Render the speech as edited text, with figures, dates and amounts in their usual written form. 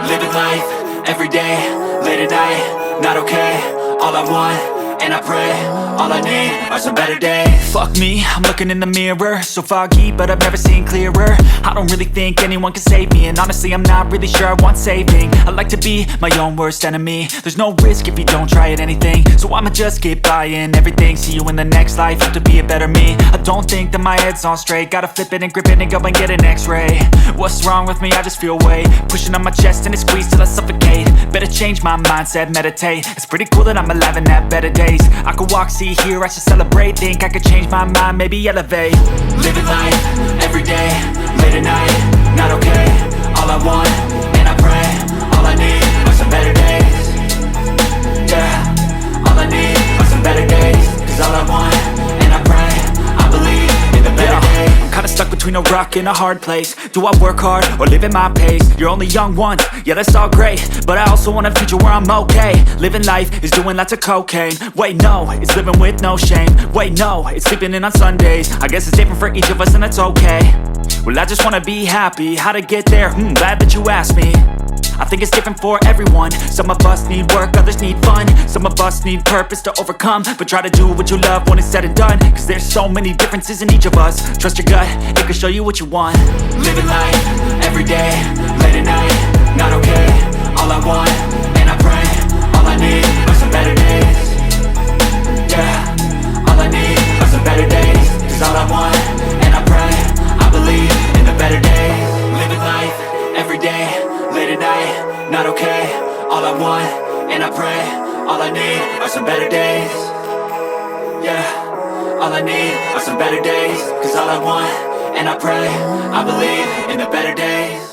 Living life, everyday, late at night, not okay. All I want, and I pray, all I need are some better days. Fuck me, I'm looking in the mirror, so foggy, but I've never seen clearer. I don't really think anyone can save me, and honestly I'm not really sure I want saving. I like to be my own worst enemy. There's no risk if you don't try at anything, so I'ma just get buying everything. See you in the next life, have to be a better me. I don't think that my head's on straight, gotta flip it and grip it and go and get an x-ray. What's wrong with me? I just feel weight pushing on my chest and it squeezes till I suffocate. Better change my mindset, meditate. It's pretty cool that I'm alive and have better days. I could walk, see, hear, I should celebrate. Think I could change my mind, maybe elevate. Living life, everyday, late at night, not okay. All I want, and I pray, all I need are some better days. Yeah, all I need are some better days. Cause all I want, and I pray, I believe in the better days. I'm kinda stuck between a rock and a hard place. Do I work hard or live at my pace? You're only young once, yeah that's all great, but I also want a future where I'm okay. Living life is doing lots of cocaine. Wait no, it's living with no shame. Wait no, it's sleeping in on Sundays. I guess it's different for each of us and that's okay. Well I just wanna be happy, how to get there? Glad that you asked me. I think it's different for everyone. Some of us need work, others need fun. Some of us need purpose to overcome. But try to do what you love when it's said and done, cause there's so many differences in each of us. Trust your gut, it can show you what you want. Living life, everyday, late at night, not okay. All I want, and I pray, all I need are some better days. Yeah, all I need are some better days. Cause all I want, and I pray, I believe in the better days. Living life, everyday, late at night, not okay. All I want, and I pray, all I need are some better days. Yeah, all I need are some better days. Cause all I want, and I pray, I believe in the better days.